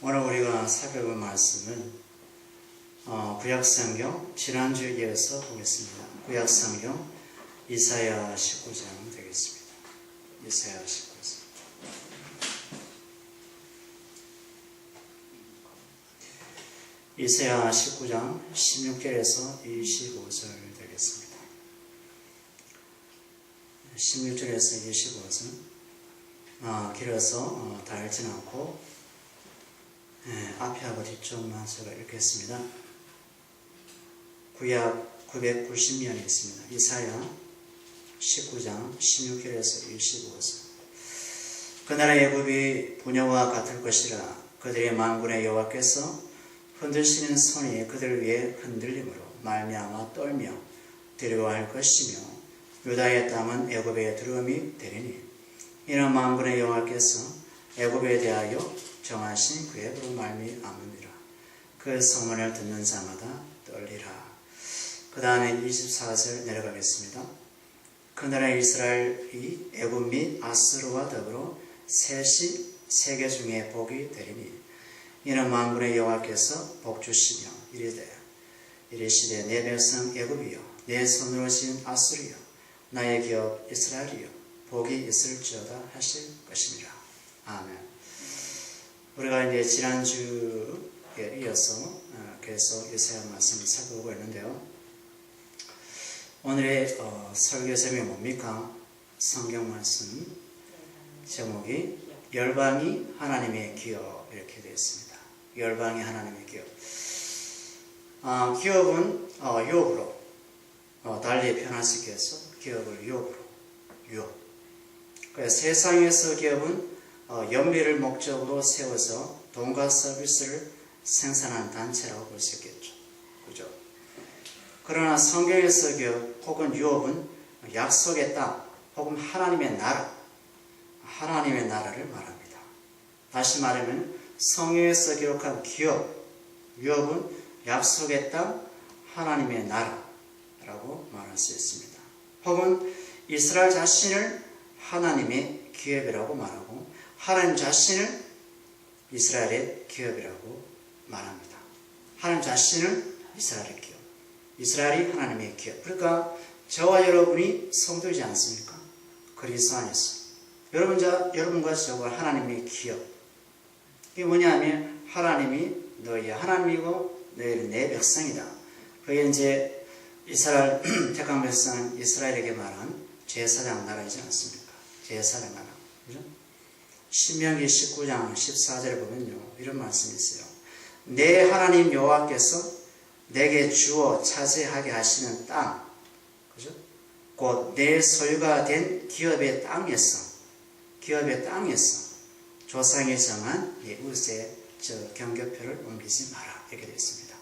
오늘 우리가 살펴볼 말씀은 구약성경 지난주에 이어서 보겠습니다. 구약성경 이사야 19장 되겠습니다. 이사야 19장. 이사야 19장 16절에서 25절 되겠습니다. 16절에서 25절 길어서 다 읽지는 않고 앞에하고 뒤쪽만 제가 읽겠습니다. 구약 990년이 있습니다. 이사야 19장 16절에서 25절. 그날의 애굽이 부녀와 같을 것이라. 그들의 만군의 여호와께서 흔드시는 손이 그들 위에 흔들림으로 말미암아 떨며 두려워할 것이며 유다의 땅은 애굽의 두려움이 되리니 이는 만군의 여호와께서 애굽에 대하여 정하신 계획으로 말미암음이라. 그 소문을 듣는 자마다 떨리라. 그 다음에 24절 내려가겠습니다. 그날에 이스라엘이 애굽 및 아스루와 더불어 셋이 세계 중에 복이 되리니 이는 만군의 여호와께서 복주시며 이르시되 내 백성 애굽이여 내 손으로 지은 아스루여 나의 기업 이스라엘이여 복이 있을지어다 하실 것이니라. 아멘. 우리가 이제 지난주에 이어서 계속 이사야 말씀을 살펴보고 있는데요. 오늘의 설교 제목이 뭡니까? 성경 말씀 제목이 열방이 하나님의 기업 이렇게 되어 있습니다. 열방이 하나님의 기업. 기업은 유업으로 달리 표현하시기 위해서 기업을 유업으로 유업. 세상에서 기업은 연비를 목적으로 세워서 돈과 서비스를 생산하는 단체라고 볼 수 있겠죠. 그죠? 그러나 성경에서 기업 혹은 유업은 약속의 땅 혹은 하나님의 나라, 하나님의 나라를 말합니다. 다시 말하면 성경에서 기록한 기업, 유업은 약속의 땅, 하나님의 나라라고 말할 수 있습니다. 혹은 이스라엘 자신을 하나님의 기업이라고 말하고 하나님 자신을 이스라엘의 기업이라고 말합니다. 하나님 자신을 이스라엘의 기업, 이스라엘이 하나님의 기업. 그러니까 저와 여러분이 성도이지 않습니까? 그리스도 안에서 여러분과 저와 하나님의 기업. 이게 뭐냐면 하나님이 너희의 하나님이고 너희는 내 백성이다. 그게 이제 이스라엘 택한 백성 이스라엘에게 말한 제사장 나라이지 않습니까? 제사장 나라. 그죠? 신명기 19장 14절에 보면요. 이런 말씀이 있어요. 내 하나님 여호와께서 내게 주어 차지하게 하시는 땅, 그죠? 곧 내 소유가 된 기업의 땅에서 조상이 정한 이웃의 경계표를 옮기지 마라. 이렇게 되어 있습니다.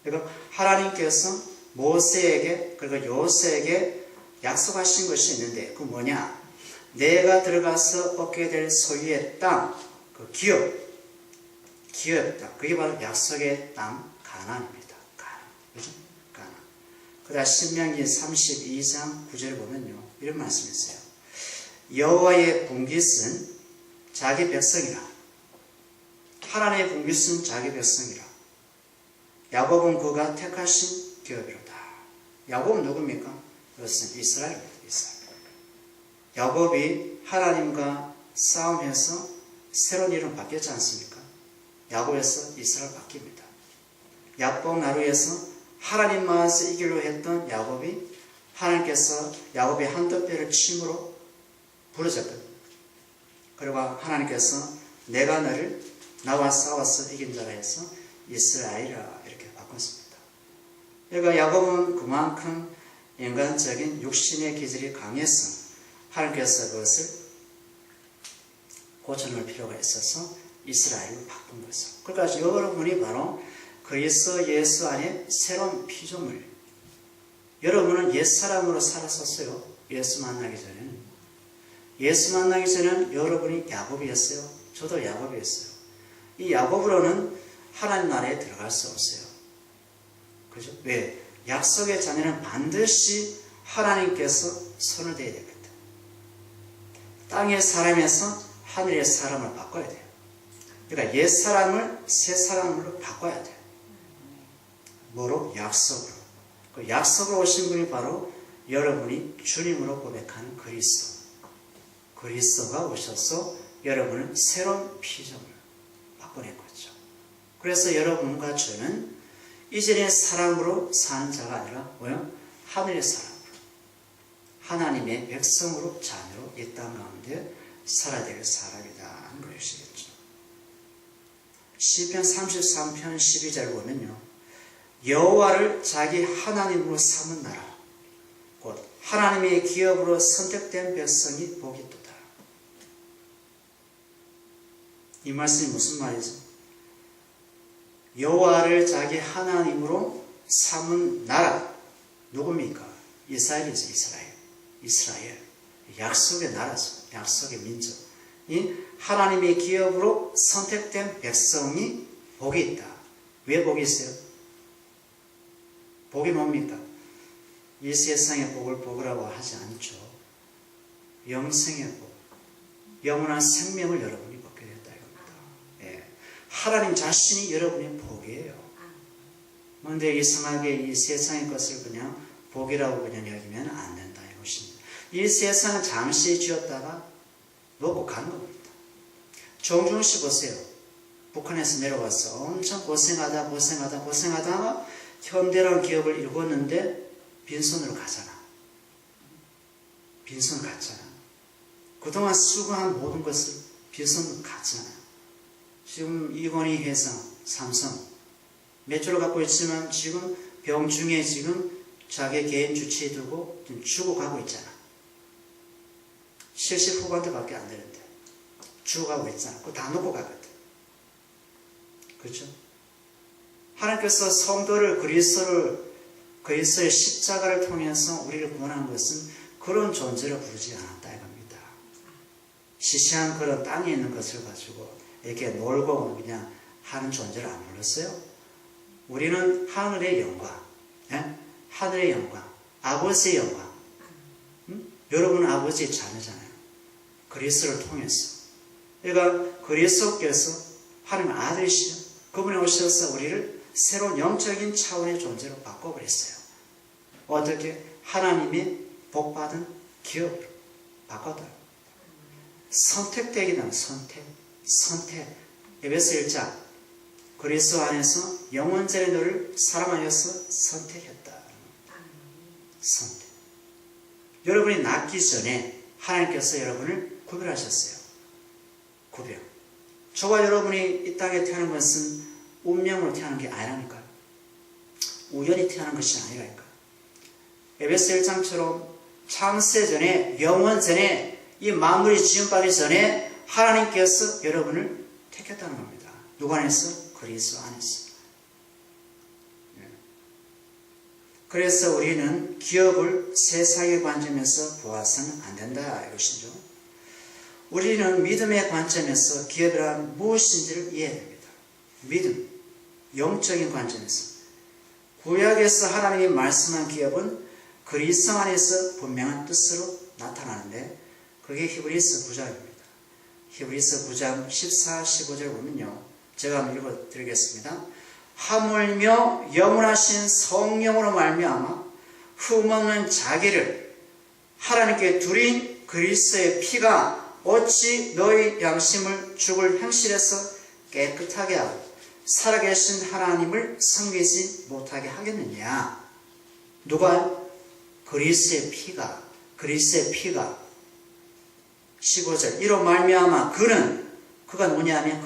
그러니까 하나님께서 모세에게 그리고 요셉에게 약속하신 것이 있는데 그 뭐냐? 내가 들어가서 얻게 될 소유의 땅, 그 기업의 땅, 그게 바로 약속의 땅 가나안입니다. 가나안, 그죠? 가나안. 그다음 신명기 32장 9절을 보면요, 이런 말씀이 있어요. 여호와의 분깃은 자기 백성이라. 하나님의 분깃은 자기 백성이라. 야곱은 그가 택하신 기업이로다. 야곱은 누굽니까? 그것은 이스라엘입니다. 이스라엘. 야곱이 하나님과 싸움해서 새로운 이름 바뀌었지 않습니까? 야곱에서 이스라엘 바뀝니다. 야복 나루에서 하나님만서 이기려 했던 야곱이 하나님께서 야곱의 한두 뼈를 침으로 부러졌거든요. 그리고 하나님께서 내가 너를 나와 싸워서 이긴 자라 해서 이스라엘이라 이렇게 바꿨습니다. 그러니까 야곱은 그만큼 인간적인 육신의 기질이 강해서 하나님께서 그것을 고쳐놓을 필요가 있어서 이스라엘로 바꾼 것이죠. 그러니까 여러분이 바로 그리스도 예수 안에 새로운 피조물. 여러분은 옛사람으로 살았었어요. 예수 만나기 전에는. 예수 만나기 전에는 여러분이 야곱이었어요. 저도 야곱이었어요. 이 야곱으로는 하나님 나라에 들어갈 수 없어요. 그죠? 왜? 약속의 자녀는 반드시 하나님께서 손을 대야 되거든. 땅의 사람에서 하늘의 사람을 바꿔야 돼요. 그러니까 옛사람을 새사람으로 바꿔야 돼. 뭐로? 약속으로. 그 약속으로 오신 분이 바로 여러분이 주님으로 고백하는 그리스도. 그리스도가 오셔서 여러분은 새로운 피조물 바꿔낸 거죠. 그래서 여러분과 저는 이전의 사람으로 사는 자가 아니라 뭐요? 하늘의 사람으로, 하나님의 백성으로, 자녀로 이 땅 가운데 살아야 될 사람이다 하는 것이겠죠. 시편 33편 12절 보면요, 여호와를 자기 하나님으로 삼은 나라, 곧 하나님의 기업으로 선택된 백성이 복이 있도다. 이 말씀이 무슨 말이죠? 여호와를 자기 하나님으로 삼은 나라, 누굽니까? 이스라엘이죠. 이스라엘. 약속의 나라죠. 약속의 민족. 이 하나님의 기업으로 선택된 백성이 복이 있다. 왜 복이 있어요? 복이 뭡니까? 이 세상의 복을 복이라고 하지 않죠. 영생의 복, 영원한 생명을 여러분이 받게 됐다 이겁니다. 예. 하나님 자신이 여러분의 복이에요. 그런데 이상하게 이 세상의 것을 그냥 복이라고 그냥 여기면 안 된다 이것입니다. 이 세상은 잠시 지었다가 놓고 가는 겁니다. 정중훈 씨 보세요. 북한에서 내려와서 엄청 고생하다 현대라는 기업을 일궜는데 빈손으로 가잖아. 빈손 갔잖아. 그동안 수고한 모든 것을 빈손으로 갔잖아. 지금 이건희 회사, 삼성 매출을 갖고 있지만 지금 병중에 지금 자기 개인 주치에 두고 지금 죽어가고 있잖아. 70 후반대밖에 안 되는데 죽어가고 있잖아. 그거 다 놓고 가거든. 그렇죠? 하나님께서 성도를 그리스도의 십자가를 통해서 우리를 구원한 것은 그런 존재로 부르지 않았다 이겁니다. 시시한 그런 땅에 있는 것을 가지고 이렇게 놀고 그냥 하는 존재를 안 불렀어요. 우리는 하늘의 영광, 예? 하늘의 영광, 아버지의 영광. 여러분은 아버지의 자녀잖아요. 그리스도를 통해서. 그러니까 그리스도께서 하나님 아들이시죠. 그분이 오셔서 우리를 새로운 영적인 차원의 존재로 바꿔버렸어요. 어떻게? 하나님의 복받은 기업으로 바꿔둬요. 선택되기는 선택. 에베소 1장 그리스도 안에서 영원전의 너를 사랑하여서 선택했다. 선택. 여러분이 낳기 전에 하나님께서 여러분을 구별하셨어요. 구별. 저와 여러분이 이 땅에 태어난 것은 운명으로 태어난 게 아니라니까요. 우연히 태어난 것이 아니라니까요. 에베소 1장처럼 창세 전에, 영원 전에, 이 만물이 지음받기 전에 하나님께서 여러분을 택했다는 겁니다. 누구 안에서? 그리스도 안에서. 그래서 우리는 기업을 세상의 관점에서 보아서는 안 된다 이것이죠. 우리는 믿음의 관점에서 기업이란 무엇인지를 이해해야 됩니다. 믿음, 영적인 관점에서. 구약에서 하나님이 말씀한 기업은 그리스도 안에서 분명한 뜻으로 나타나는데 그게 히브리서 9장입니다. 히브리서 9장 14, 15절 보면요. 제가 한번 읽어드리겠습니다. 하물며 영원하신 성령으로 말미암아 흠없는 자기를 하나님께 드린 그리스도의 피가 어찌 너희 양심을 죽을 행실에서 깨끗하게 하고 살아계신 하나님을 섬기지 못하게 하겠느냐. 누가? 그리스도의 피가 15절 이로 말미암아 그가 누구냐면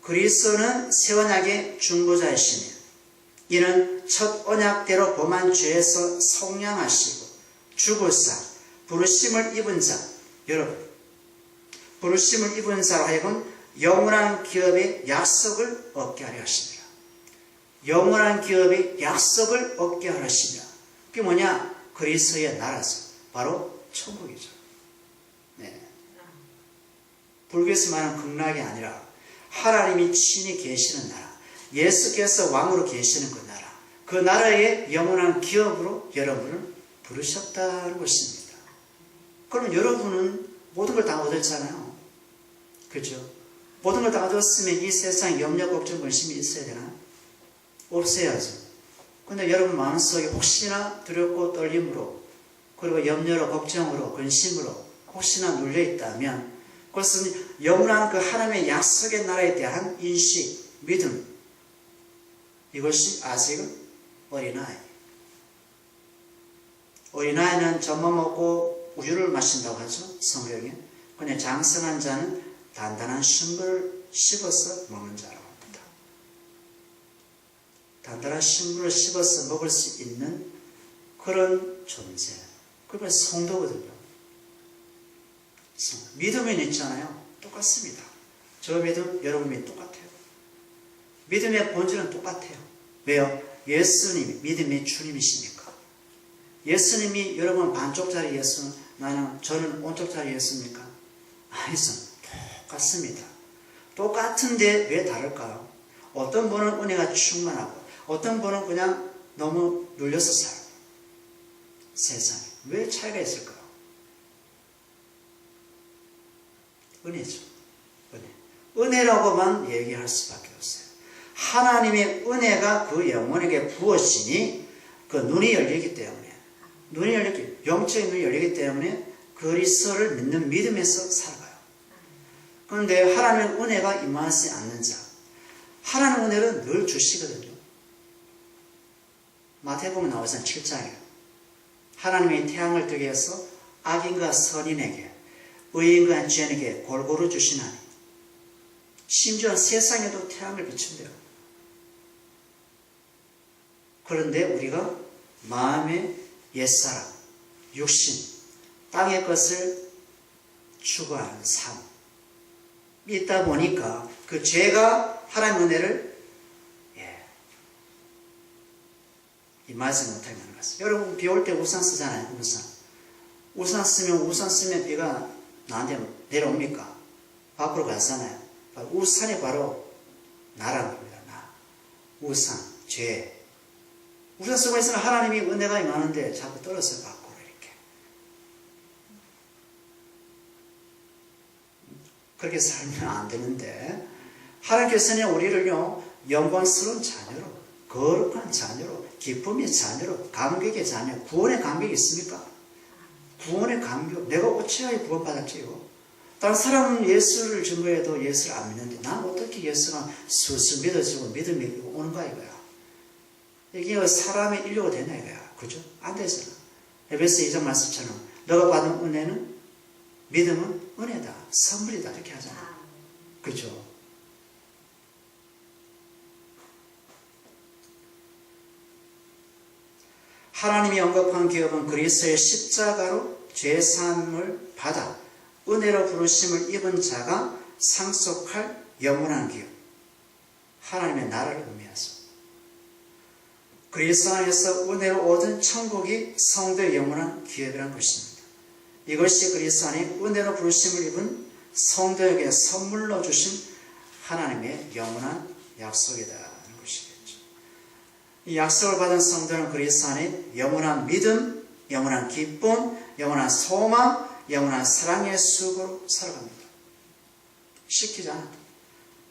그리스도는 새 언약의 중보자이시며 이는 첫 언약대로 범한 죄에서 속량하시고 죽으사 부르심을 입은 자, 여러분 부르심을 입은 자로 하여금 영원한 기업의 약속을 얻게 하려 하십니다. 영원한 기업의 약속을 얻게 하려 하십니다. 그게 뭐냐? 그리스도의 나라죠. 바로 천국이죠. 네. 불교에서 말하는 극락이 아니라 하나님이 친히 계시는 나라, 예수께서 왕으로 계시는 그 나라, 그 나라의 영원한 기업으로 여러분을 부르셨다는 것입니다. 그러면 여러분은 모든 걸 다 얻었잖아요. 그렇죠? 모든 걸 다 가졌으면 이 세상 염려, 걱정, 근심이 있어야 되나? 없어야죠. 근데 여러분 마음속에 혹시나 두렵고 떨림으로, 그리고 염려로, 걱정으로, 근심으로 혹시나 눌려있다면 그것은 영원한 그 하나님의 약속의 나라에 대한 인식, 믿음, 이것이 아직은 어린아이. 어린아이는 젖만 먹고 우유를 마신다고 하죠, 성경에. 그냥 장성한 자는 단단한 식물을 씹어서 먹는 자라고 합니다. 단단한 식물을 씹어서 먹을 수 있는 그런 존재. 그게 성도거든요. 믿음은 있잖아요. 똑같습니다. 저 믿음, 여러분 믿음 똑같아요. 믿음의 본질은 똑같아요. 왜요? 예수님이 믿음의 주님이시니까. 예수님이 여러분 반쪽짜리 예수, 저는 온쪽짜리 예수입니까? 아니죠. 똑같습니다. 똑같은데 왜 다를까요? 어떤 분은 은혜가 충만하고 어떤 분은 그냥 너무 눌려서 살고. 세상에 왜 차이가 있을까요? 은혜죠. 은혜라고만 얘기할 수밖에 없어요. 하나님의 은혜가 그 영혼에게 부어지니 그 눈이 열리기 때문에, 영적인 눈이 열리기 때문에 그리스도를 믿는 믿음에서 살아가요. 그런데 하나님의 은혜가 임하지 않는 자, 하나님의 은혜는 늘 주시거든요. 마태복음 나와서 7장이에요. 하나님의 태양을 뜨게 해서 악인과 선인에게, 의인과 죄인에게 골고루 주시나니, 심지어 세상에도 태양을 비춘대요. 그런데 우리가 마음의 옛사람, 육신, 땅의 것을 추구하는 삶이 있다 보니까 그 죄가 하나님의 은혜를 임하지 못하게 하는 것입니다. 여러분 비 올 때 우산 쓰잖아요. 우산 쓰면 비가 나한테 내려옵니까? 밖으로 가잖아요. 우산이 바로 나라는 겁니다. 나. 우산, 죄. 우산 쓰고 있으면 하나님이 은혜가 임하는데 자꾸 떨어져요. 밖으로 이렇게. 그렇게 살면 안 되는데 하나님께서는 우리를요 영광스러운 자녀로, 거룩한 자녀로, 기쁨의 자녀로, 감격의 자녀, 구원의 감격이 있습니까? 구원의 감격. 내가 어찌하여 구원받았지요? 다른 사람은 예수를 증거해도 예수를 안 믿는데 난 어떻게 예수가 술술 믿어지고 믿음이 오는가 이거야. 이게 사람의 인류가 되나 이거야. 그죠? 안 되잖아. 에베소 2장 말씀처럼 너가 받은 은혜는, 믿음은 은혜다, 선물이다 이렇게 하잖아. 그죠? 하나님이 언급한 기업은 그리스도의 십자가로 죄사함을 받아 은혜로 부르심을 입은 자가 상속할 영원한 기업, 하나님의 나라를 의미하죠. 그리스도 안에서 은혜로 얻은 천국이 성도의 영원한 기업이라는 것입니다. 이것이 그리스도 안에 은혜로 부르심을 입은 성도에게 선물로 주신 하나님의 영원한 약속이다. 이 약속을 받은 성도는 그리스도 안에 영원한 믿음, 영원한 기쁨, 영원한 소망, 영원한 사랑의 수고로 살아갑니다. 시키지 않아도.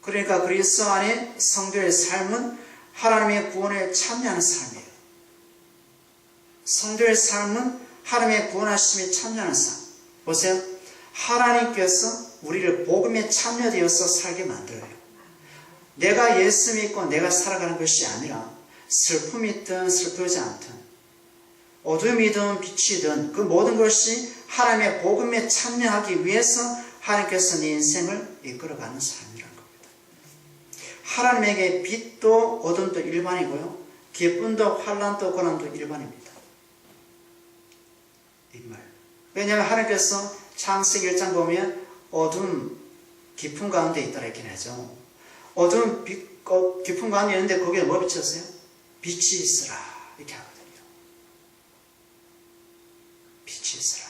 그러니까 그리스도 안에 성도의 삶은 하나님의 구원에 참여하는 삶이에요. 성도의 삶은 하나님의 구원하심에 참여하는 삶. 보세요. 하나님께서 우리를 복음에 참여되어서 살게 만들어요. 내가 예수 믿고 내가 살아가는 것이 아니라 슬픔이 있든 슬프지 않든 어둠이든 빛이든 그 모든 것이 하나님의 복음에 참여하기 위해서 하나님께서 네 인생을 이끌어가는 삶이라는 겁니다. 하나님에게 빛도 어둠도 일반이고요. 기쁨도 환난도 고난도 일반입니다. 이 말. 왜냐하면 하나님께서 창세기 1장 보면 어둠 깊은 가운데 있더라 이렇게 하죠. 어둠 깊은 가운데 있는데 거기에 뭐 비쳤어요? 빛이 있으라 이렇게 하거든요. 빛이 있으라.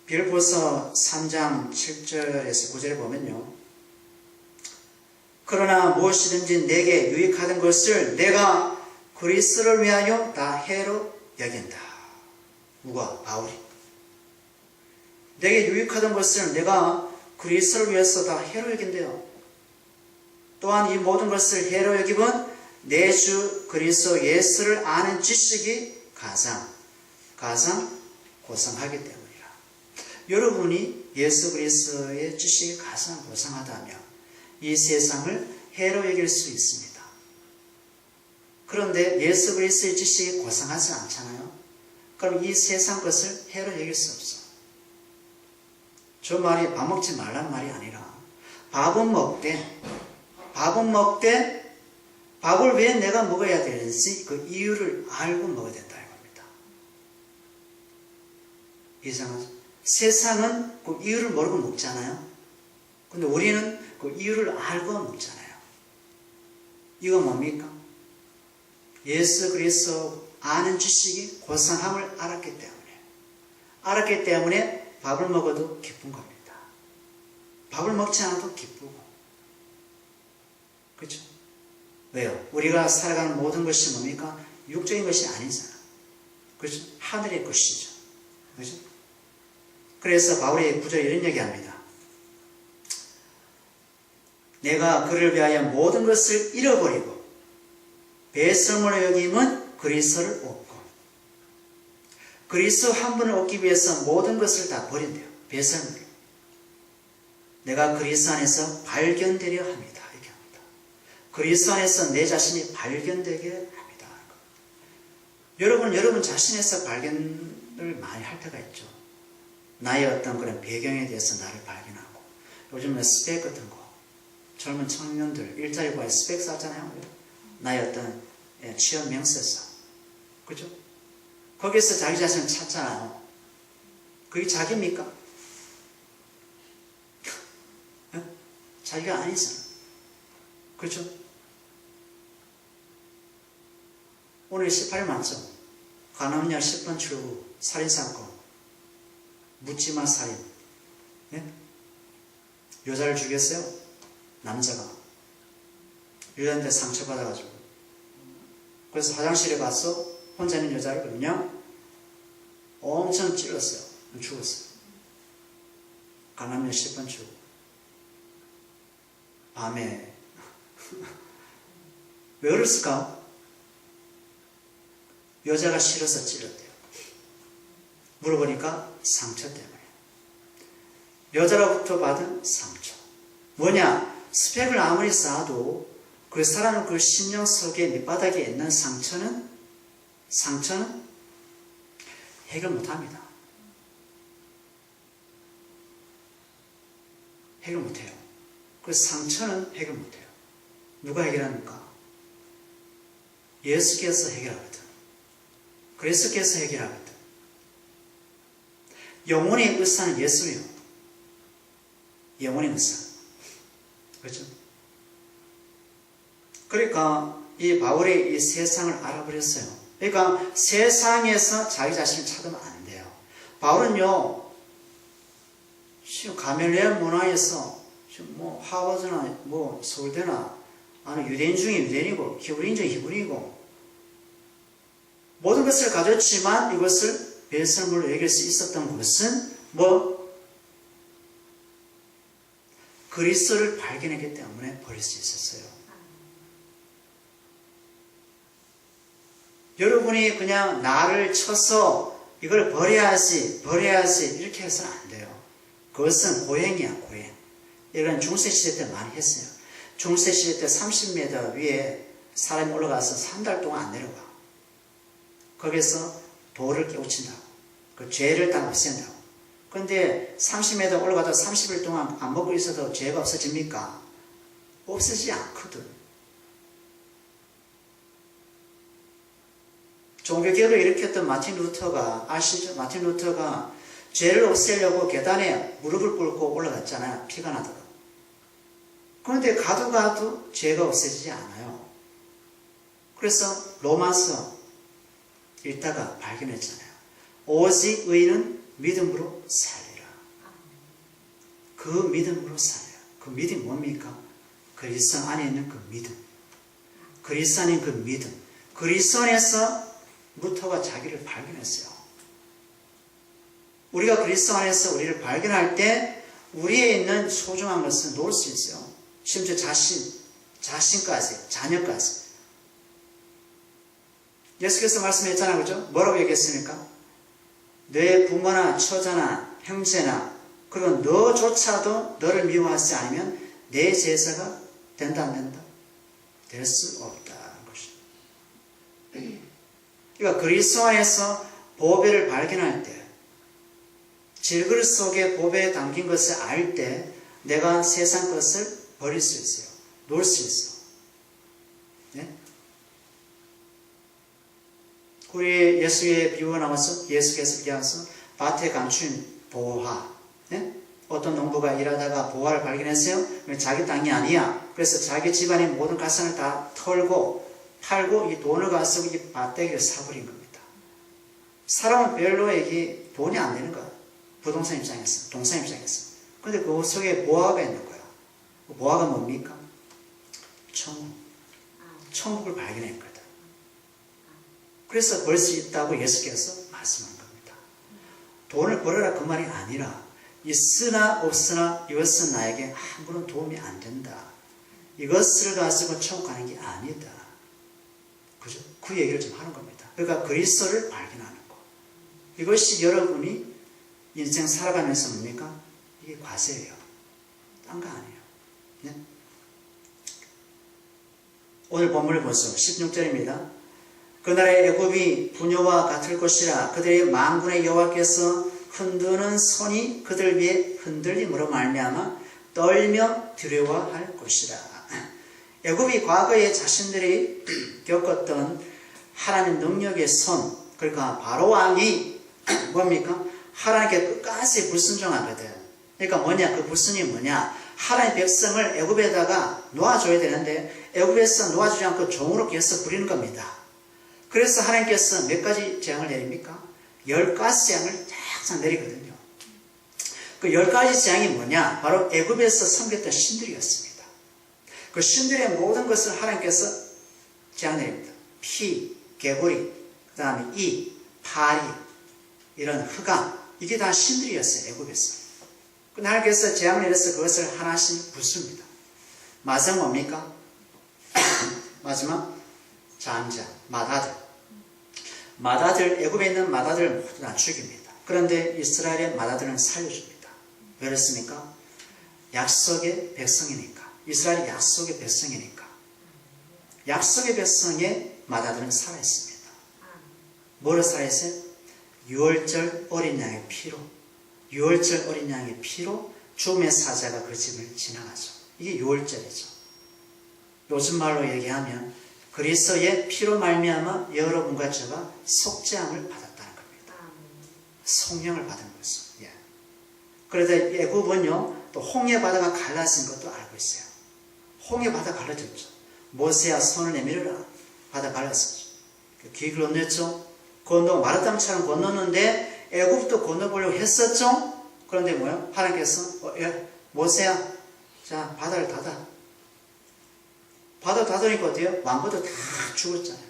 빌립보서 3장 7절에서 9절에 보면요. 그러나 무엇이든지 내게 유익하던 것을 내가 그리스도를 위하여 다 해로 여긴다. 누가? 바울이. 내게 유익하던 것을 내가 그리스도를 위해서 다 해로 여긴대요. 또한 이 모든 것을 해로 여김은 내 주 그리스도 예수를 아는 지식이 가장 고상하기 때문이라. 여러분이 예수 그리스도의 지식이 가장 고상하다면 이 세상을 해로 여길 수 있습니다. 그런데 예수 그리스도의 지식이 고상하지 않잖아요. 그럼 이 세상 것을 해로 여길 수 없어. 저 말이 밥 먹지 말라는 말이 아니라 밥은 먹되 밥을 왜 내가 먹어야 되는지 그 이유를 알고 먹어야 된다 이겁니다. 이상하죠? 세상은 그 이유를 모르고 먹잖아요. 근데 우리는 그 이유를 알고 먹잖아요. 이거 뭡니까? 예수 그리스도 아는 지식이 고상함을 알았기 때문에 밥을 먹어도 기쁜 겁니다. 밥을 먹지 않아도 기쁘고. 그렇죠? 왜요? 우리가 살아가는 모든 것이 뭡니까? 육적인 것이 아니잖아. 그렇죠? 하늘의 것이죠. 그렇죠? 그래서 바울이 9절에 이런 얘기합니다. 내가 그를 위하여 모든 것을 잃어버리고 배설물로 여김은 그리스도를 얻고 그리스도 한 분을 얻기 위해서 모든 것을 다 버린대요. 배설물. 내가 그리스도 안에서 발견되려 합니다. 이렇게 합니다. 그리스도 안에서 내 자신이 발견되게 합니다. 여러분 자신에서 발견을 많이 할 때가 있죠. 나의 어떤 그런 배경에 대해서 나를 발견하고 요즘에 스펙 같은 거 젊은 청년들 일자리 구할 스펙 쌓잖아요. 나의 어떤 취업 명세서. 그죠? 거기서 자기 자신을 찾잖아요. 그게 자기입니까? 자기가 아니잖아. 그렇죠? 오늘 18일 맞죠? 간암열 10번 출구, 살인사건, 묻지마 살인. 네? 여자를 죽였어요? 남자가. 여자한테 상처받아가지고. 그래서 화장실에 가서 혼자 있는 여자를 그냥 엄청 찔렀어요. 죽었어요. 간암열 10번 출구. 밤에. 왜 그랬을까? 여자가 싫어서 찔렀대요. 물어보니까 상처 때문에. 여자로부터 받은 상처. 뭐냐? 스펙을 아무리 쌓아도 그 사람 그 심령 속에 밑바닥에 있는 상처는 해결 못합니다. 해결 못해요. 그 상처는 해결 못해요. 누가 해결합니까? 예수께서 해결하거든. 그리스도께서 해결하거든. 영혼의 의사는 예수예요. 영혼의 의사. 그렇죠? 그러니까 이 바울이 이 세상을 알아버렸어요. 그러니까 세상에서 자기 자신을 찾으면 안 돼요. 바울은요, 지금 가멜리엘 문화에서 지금 뭐 하버드나 뭐 서울대나 아니 유대인 중에 유대인이고 히브리인 중에 히브리이고 모든 것을 가졌지만 이것을 배설물로 여길 수 있었던 것은 뭐 그리스도를 발견했기 때문에 버릴 수 있었어요. 여러분이 그냥 나를 쳐서 이걸 버려야지 이렇게 해서는 안 돼요. 그것은 고행이야, 고행. 이건 중세시대 때 많이 했어요. 중세시대 때 30m 위에 사람이 올라가서 3달 동안 안 내려가. 거기서 돌을 깨우친다고. 그 죄를 다 없앤다고. 그런데 30m 올라가다 30일 동안 안 먹고 있어도 죄가 없어집니까? 없어지지 않거든. 종교개혁을 일으켰던 마틴 루터가 아시죠? 마틴 루터가 죄를 없애려고 계단에 무릎을 꿇고 올라갔잖아요. 피가 나도록. 그런데 가도 죄가 없어지지 않아요. 그래서 로마서 읽다가 발견했잖아요. 오직 의인은 믿음으로 살리라. 그 믿음으로 살려요. 그 믿음이 뭡니까? 그리스도 안에 있는 그 믿음. 그리스도 안에 있는 그 믿음. 그리스도 안에서 루터가 자기를 발견했어요. 우리가 그리스도 안에서 우리를 발견할 때 우리에 있는 소중한 것을 놓을 수 있어요. 심지어 자신까지, 자녀까지. 예수께서 말씀했잖아요. 그죠? 뭐라고 얘기했습니까? 내 부모나 처자나 형제나 그리고 너조차도 너를 미워하지 않으면 내 제사가 된다 안 된다? 될 수 없다는 것입니다. 그러니까 그리스도 안에서 보배를 발견할 때 질그릇 속에 보배에 담긴 것을 알 때 내가 세상 것을 버릴 수 있어요. 놓을 수 있어. 네? 우리 예수의 비유가 나와서 예수께서 얘기하면서 밭에 감춘 보화. 네? 어떤 농부가 일하다가 보화를 발견했어요. 자기 땅이 아니야. 그래서 자기 집안의 모든 가산을 다 털고 팔고 이 돈을 가지고 이 밭대기를 사버린 겁니다. 사람은 별로 이게 돈이 안 되는 거야. 부동산 입장에서, 동산 입장에서. 근데 그 속에 보화가 있는 거야. 그 보화가 뭡니까? 천국. 천국을 발견했거든. 그래서 벌 수 있다고 예수께서 말씀한 겁니다. 돈을 벌어라 그 말이 아니라 있으나 없으나 이것은 나에게 아무런 도움이 안 된다. 이것을 가지고 천국 가는 게 아니다. 그죠? 그 얘기를 좀 하는 겁니다. 그러니까 그리스도를 발견하는 거. 이것이 여러분이 인생 살아가면서 뭡니까? 이게 과제예요. 딴 거 아니에요. 네? 오늘 본문을 보시죠. 16절입니다. 그날의 애굽이 분요와 같을 것이라 그들의 만군의 여호와께서 흔드는 손이 그들 위에 흔들림으로 말미암아 떨며 두려워할 것이라. 애굽이 과거에 자신들이 겪었던 하나님 능력의 손, 그러니까 바로 왕이 뭡니까? 하나님께 끝까지 불순종하거든. 그러니까 뭐냐? 그 불순이 뭐냐? 하나님 백성을 애굽에다가 놓아줘야 되는데 애굽에서 놓아주지 않고 종으로 계속 부리는 겁니다. 그래서 하나님께서 몇 가지 재앙을 내립니까? 10가지 재앙을 쫙 내리거든요. 그 10가지 재앙이 뭐냐? 바로 애굽에서 섬겼던 신들이었습니다. 그 신들의 모든 것을 하나님께서 재앙 내립니다. 피, 개구리, 그 다음에 이, 파리, 이런 흑암, 이게 다 신들이었어요. 애굽에서. 하나님께서 재앙을 내려서 그것을 하나씩 부숩니다. 마지막 뭡니까? 마지막 장자, 마다들, 애굽에 있는 마다들 모두 다 죽입니다. 그런데 이스라엘의 마다들은 살려줍니다. 왜 그렇습니까? 약속의 백성이니까. 이스라엘이 약속의 백성이니까. 약속의 백성의 마다들은 살아있습니다. 뭐로 살아있어요? 유월절 어린 양의 피로. 유월절 어린 양의 피로 죽음의 사자가 그 집을 지나가죠. 이게 유월절이죠. 요즘 말로 얘기하면 그리스도의 피로 말미암아 여러분과 제가 속죄함을 받았다는 겁니다. 속량을 받은 거죠. 예. 그래서 애굽은요, 또 홍해 바다가 갈라진 것도 알고 있어요. 홍해 바다 갈라졌죠. 모세야 손을 내밀어라. 바다 갈랐었죠. 길을 건넜죠. 건너 마라땅처럼 건넜는데 애굽도 건너보려고 했었죠. 그런데 뭐요? 하나님께서 모세야, 자 바다를 닫아. 바다 닫으니까 어때요? 왕고도 다 죽었잖아요.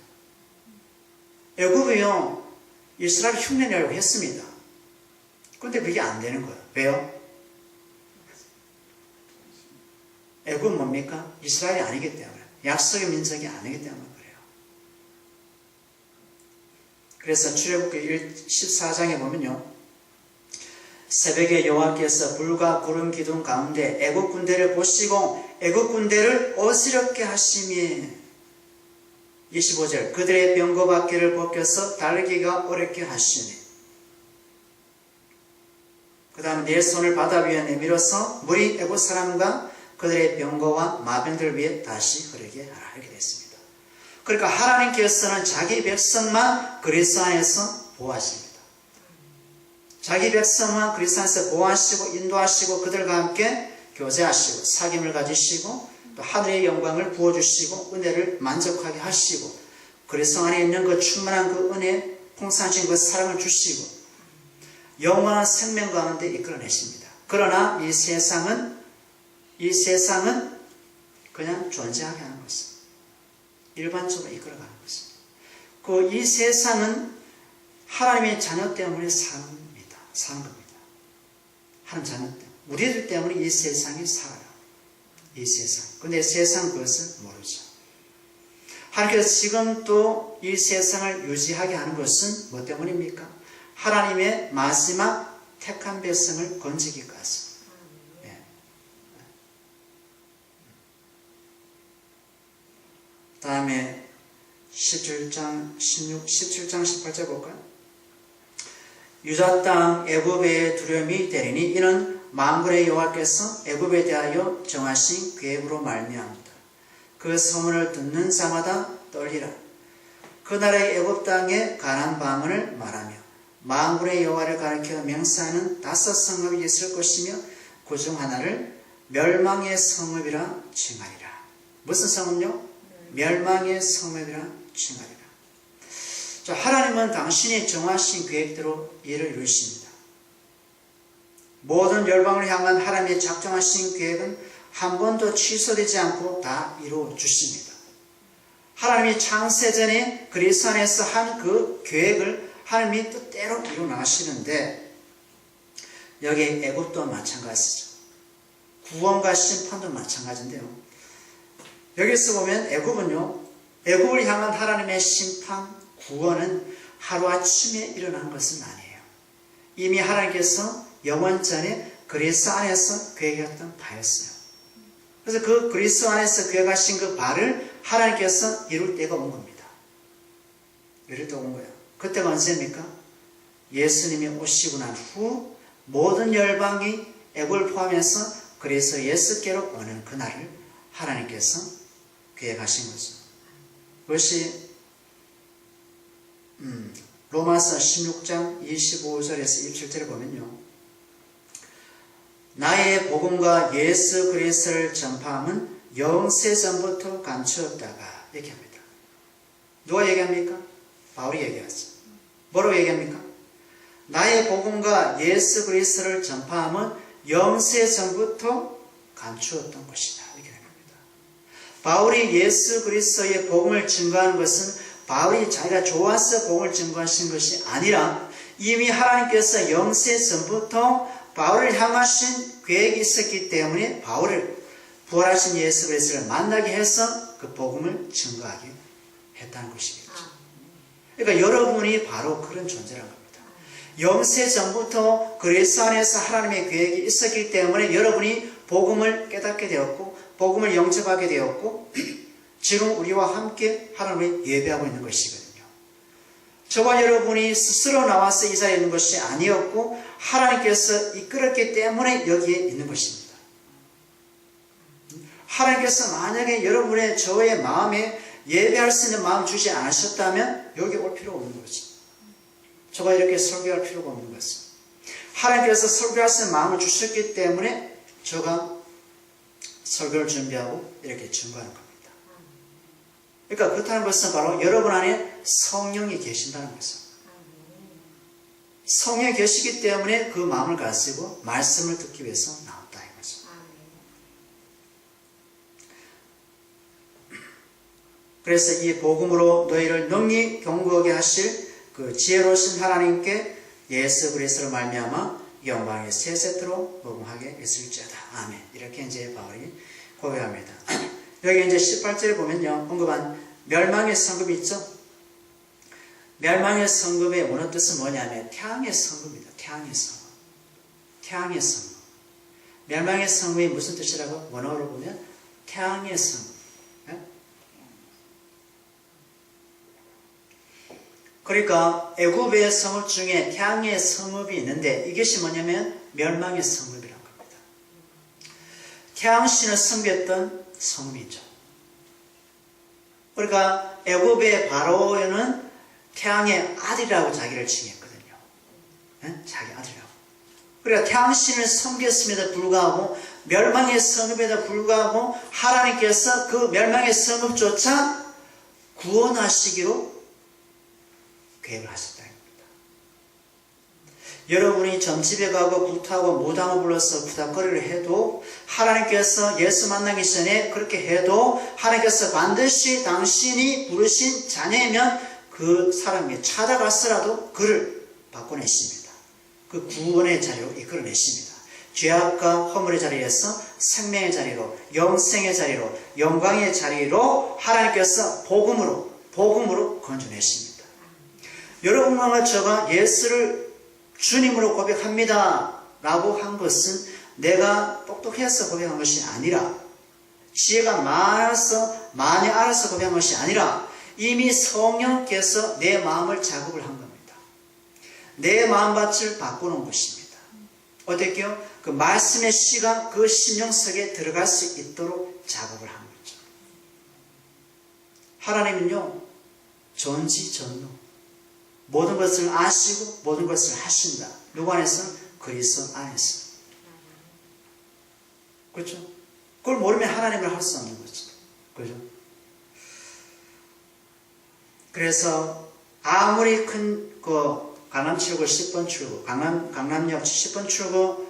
애굽이요, 이스라엘 흉내내려고 했습니다. 그런데 그게 안 되는 거예요. 왜요? 애굽은 뭡니까? 이스라엘이 아니기 때문에, 약속의 민족이 아니기 때문에 그래요. 그래서 출애굽기 14장에 보면요, 새벽에 여호와께서 불과 구름 기둥 가운데 애굽 군대를 보시고 애굽 군대를 어지럽게 하시며 25절 그들의 병거바퀴를 벗겨서 달리기가 어렵게 하시니 그 다음에 내 손을 바다 위에 내밀어서 물이 애굽 사람과 그들의 병거와 마병들 위에 다시 흐르게 하라. 이렇게 됐습니다. 그러니까 하나님께서는 자기 백성만 그리스도 안에서 보호하십니다. 자기 백성만 그리스도 안에서 보호하시고 인도하시고 그들과 함께 교제하시고 사귐을 가지시고 또 하늘의 영광을 부어주시고 은혜를 만족하게 하시고 그리스도 안에 있는 그 충만한 그 은혜 풍성하신 그 사랑을 주시고 영원한 생명 가운데 이끌어내십니다. 그러나 이 세상은 그냥 존재하게 하는 것입니다. 일반적으로 이끌어가는 것입니다. 이 세상은 하나님의 자녀 때문에 사는 겁니다. 사는 겁니다. 하나님 자녀 때문에. 우리들 때문에 이 세상이 살아요. 이 세상. 근데 세상 그것을 모르죠. 하나님께서 지금도 이 세상을 유지하게 하는 것은 뭐 때문입니까? 하나님의 마지막 택한 백성을 건지기까지. 예. 다음에 17장 18절 볼까요? 유다 땅 애굽의 두려움이 되리니 이는 만군의 여호와께서 애굽에 대하여 정하신 계획으로 말미암다. 그 소문을 듣는 자마다 떨리라. 그 나라의 애굽 땅에 가난 방언을 말하며 만군의 여호와를 가리켜 명사하는 5 성읍이 있을 것이며 그 중 하나를 멸망의 성읍이라 칭하리라. 무슨 성읍요? 멸망의 성읍이라 칭하리라. 자, 하나님은 당신이 정하신 계획대로 일을 이루십니다. 모든 열방을 향한 하나님의 작정하신 계획은 한 번도 취소되지 않고 다 이루어 주십니다. 하나님이 창세전에 그리스도 안에서 한 그 계획을 하나님이 뜻대로 이루어 나가시는데 여기 애굽도 마찬가지죠. 구원과 심판도 마찬가지인데요. 여기서 보면 애굽을 향한 하나님의 심판, 구원은 하루아침에 일어난 것은 아니에요. 이미 하나님께서 영원 전에 그리스도 안에서 계획했던 바였어요. 그래서 그 그리스도 안에서 계획하신 그 바를 하나님께서 이룰 때가 온 겁니다. 이룰 때가 온 거예요. 그때가 언제입니까? 예수님이 오시고 난 후 모든 열방이 애굽을 포함해서 그래서 예수께로 오는 그날을 하나님께서 계획하신 거죠. 그것이 로마서 16장 25절에서 27절을 보면요. 나의 복음과 예수 그리스도를 전파함은 영세전부터 감추었다가 얘기합니다. 누가 얘기합니까? 바울이 얘기하죠. 뭐라고 얘기합니까? 나의 복음과 예수 그리스도를 전파함은 영세전부터 감추었던 것이다. 이렇게 됩니다. 바울이 예수 그리스도의 복음을 증거하는 것은 바울이 자기가 좋아서 복음을 증거하신 것이 아니라 이미 하나님께서 영세전부터 바울을 향하신 계획이 있었기 때문에 바울을 부활하신 예수 그리스도를 만나게 해서 그 복음을 증거하게 했다는 것이겠죠. 그러니까 여러분이 바로 그런 존재란 겁니다. 영세전부터 그리스도 안에서 하나님의 계획이 있었기 때문에 여러분이 복음을 깨닫게 되었고 복음을 영접하게 되었고 지금 우리와 함께 하나님을 예배하고 있는 것이거든요. 저와 여러분이 스스로 나와서 이 자리에 있는 것이 아니었고 하나님께서 이끌었기 때문에 여기에 있는 것입니다. 하나님께서 만약에 여러분의 저의 마음에 예배할 수 있는 마음 주지 않으셨다면 여기 올 필요가 없는 거죠. 저가 이렇게 설교할 필요가 없는 거죠. 하나님께서 설교할 수 있는 마음을 주셨기 때문에 저가 설교를 준비하고 이렇게 증거하는 겁니다. 그러니까 그렇다는 것은 바로 여러분 안에 성령이 계신다는 거죠. 성령이 계시기 때문에 그 마음을 가지고 말씀을 듣기 위해서 나왔다 이 거죠. 그래서 이 복음으로 너희를 능히 경고하게 하실 그 지혜로우신 하나님께 예수 그리스도로 말미암아 영광의 세 세트로 복음하게 했을지어다. 아멘. 이렇게 이제 바울이 고백합니다. 여기 이제 18절에 보면요. 언급한 멸망의 성읍이 있죠. 멸망의 성읍의 원어 뜻은 뭐냐면 태양의 성읍입니다. 태양의 성읍. 태양의 성읍. 멸망의 성읍이 무슨 뜻이라고 원어로 보면 태양의 성읍. 그러니까 애굽의 성읍 중에 태양의 성읍이 있는데 이것이 뭐냐면 멸망의 성읍이라는 겁니다. 태양신을 숭배했던 성읍이죠. 그러니까 애굽의 바로는 태양의 아들이라고 자기를 칭했거든요. 자기 아들이라고. 그러니까 태양신을 섬겼음에도 불구하고 멸망의 성읍에도 불구하고 하나님께서 그 멸망의 성읍조차 구원하시기로 계획을 하셨다는 겁니다. 여러분이 점집에 가고 굿하고 무당을 불러서 부닥거리를 해도 하나님께서 예수 만나기 전에 그렇게 해도 하나님께서 반드시 당신이 부르신 자녀이면 그 사람이 찾아갔으라도 그를 바꿔내십니다. 그 구원의 자리로 이끌어내십니다. 죄악과 허물의 자리에서 생명의 자리로, 영생의 자리로, 영광의 자리로 하나님께서 복음으로 건져내십니다. 여러분과 저가 예수를 주님으로 고백합니다 라고 한 것은 내가 똑똑해서 고백한 것이 아니라, 지혜가 많아서 많이 알아서 고백한 것이 아니라 이미 성령께서 내 마음을 작업을 한 겁니다. 내 마음밭을 바꾸는 것입니다. 어떻게요? 그 말씀의 씨가 그 심령 속에 들어갈 수 있도록 작업을 한 거죠. 하나님은요, 전지전능, 모든 것을 아시고 모든 것을 하신다. 누구 안에서? 그리스도 안에서. 그렇죠? 그걸 모르면 하나님을 할 수 없는 거죠. 그죠? 그래서 아무리 큰 그 강남 7구 10번 출구, 강남역 10번 출구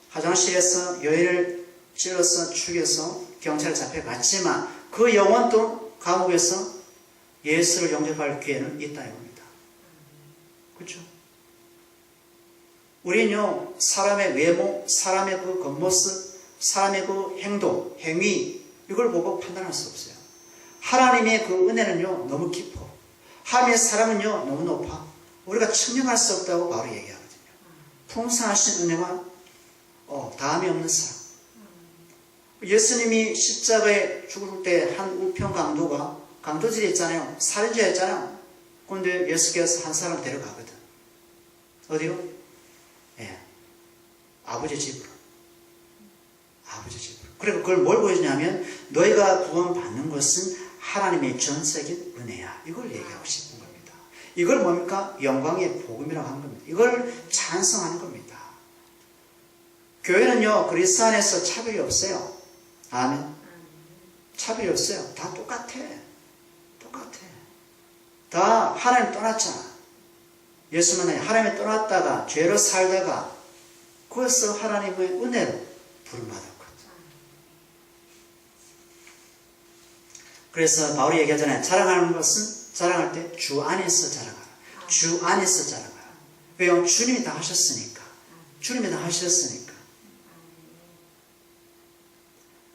화장실에서 여인을 찔러서 죽여서 경찰에 잡혀갔지만 그 영혼도 감옥에서 예수를 영접할 기회는 있다 이겁니다. 그렇죠? 우리는요, 사람의 외모, 사람의 그 겉모습, 사람의 그 행동, 행위, 이걸 보고 판단할 수 없어요. 하나님의 그 은혜는요, 너무 깊어. 하나님의 사랑은요, 너무 높아. 우리가 측량할 수 없다고 바로 얘기하거든요. 풍성하신 은혜와 다함이 없는 사랑. 예수님이 십자가에 죽을 때 한 우편 강도들이 있잖아요. 살인자였잖아요. 그런데 예수께서 한 사람 데려가거든. 어디로? 예. 아버지 집으로. 아버지 집으로. 그리고 그걸 뭘 보여주냐면 너희가 구원받는 것은 하나님의 전적인 은혜야. 이걸 얘기하고 싶은 겁니다. 이걸 뭡니까? 영광의 복음이라고 하는 겁니다. 이걸 찬성하는 겁니다. 교회는요, 그리스도 안에서 차별이 없어요. 아멘. 차별이 없어요. 다 똑같아. 똑같아. 다 하나님 떠났잖아. 예수 만나니 하나님이 떠났다가 죄로 살다가 거기서 하나님의 은혜로 부름받았거든. 그래서 바울이 얘기하잖아요. 자랑하는 것은 자랑할 때 주 안에서 자랑하라. 주 안에서 자랑하라. 왜요? 주님이 다 하셨으니까. 주님이 다 하셨으니까.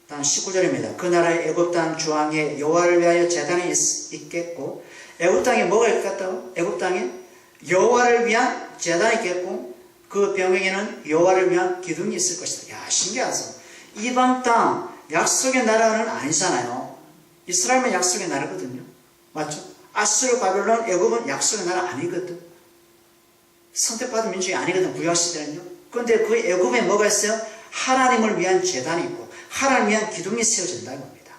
다음 19절입니다. 그 나라의 애굽 땅 주왕에 여호와를 위하여 제단이 있겠고, 애굽 땅에 뭐가 있겠다고? 애굽 땅에 여호와를 위한 제단이 있겠고, 그 병에게는 여호와를 위한 기둥이 있을 것이다. 야, 신기하죠? 이방 땅 약속의 나라는 아니잖아요. 이스라엘은 약속의 나라거든요. 맞죠? 아수르, 바벨론, 애굽은 약속의 나라 아니거든. 선택받은 민족이 아니거든. 구약시대는요. 그런데 그 애굽에 뭐가 있어요? 하나님을 위한 제단이 있고 하나님을 위한 기둥이 세워진다는 겁니다.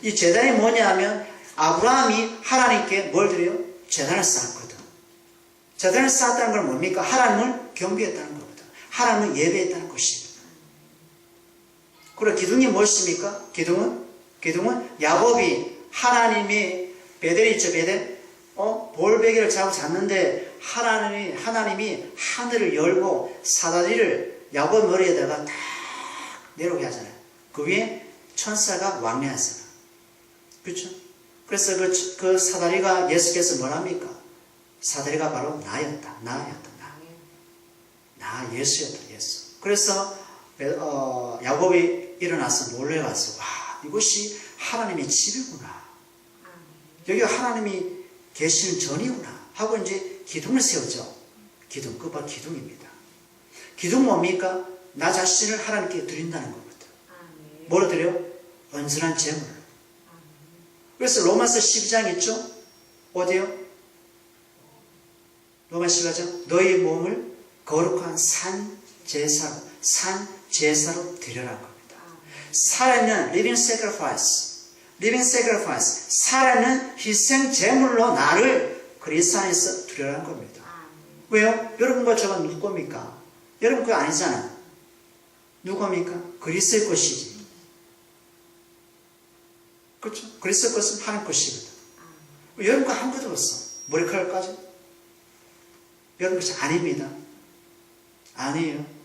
이 제단이 뭐냐 하면 아브라함이 하나님께 뭘 드려요? 제단을 쌓았거든. 제단을 쌓았다는 건 뭡니까? 하나님을 경배했다는 거거든. 하나님을 예배했다는 것입니다. 그리고 기둥이 무엇입니까? 기둥은 야곱이 하나님이 베델이 있죠, 베델. 볼베개를 잡는데 하나님이 하늘을 열고 사다리를 야곱 머리에다가 딱 내려오게 하잖아요. 그 위에 천사가 왕래하잖아요. 그렇죠? 그래서 그 사다리가 예수께서 뭐랍니까? 사다리가 바로 나였다. 나 예수였다. 예수. 그래서 야곱이 일어나서 몰래가서 와, 이것이 하나님의 집이구나. 여기가 하나님이 계시는 전이구나 하고 이제 기둥을 세우죠. 기둥, 그거 바로 기둥입니다. 기둥 뭡니까? 나 자신을 하나님께 드린다는 거거든. 뭐로 드려요? 온전한 제물로. 그래서 로마서 12장 있죠? 어디요? 로마 12장 너희 몸을 거룩한 산 제사로 드려라는 겁니다. 살아있는 living sacrifice, 살아있는 희생 제물로 나를 그리스도 안에서 드려라는 겁니다. 왜요? 여러분과 저가 누구 겁니까? 여러분 그거 아니잖아. 누구 겁니까? 그리스도의 것이지. 그렇죠? 그리스도의 것은 하나님 것이거든. 여러분 거 아무것도 없어. 머리카락까지. 여러분 것이 아닙니다. 아니에요.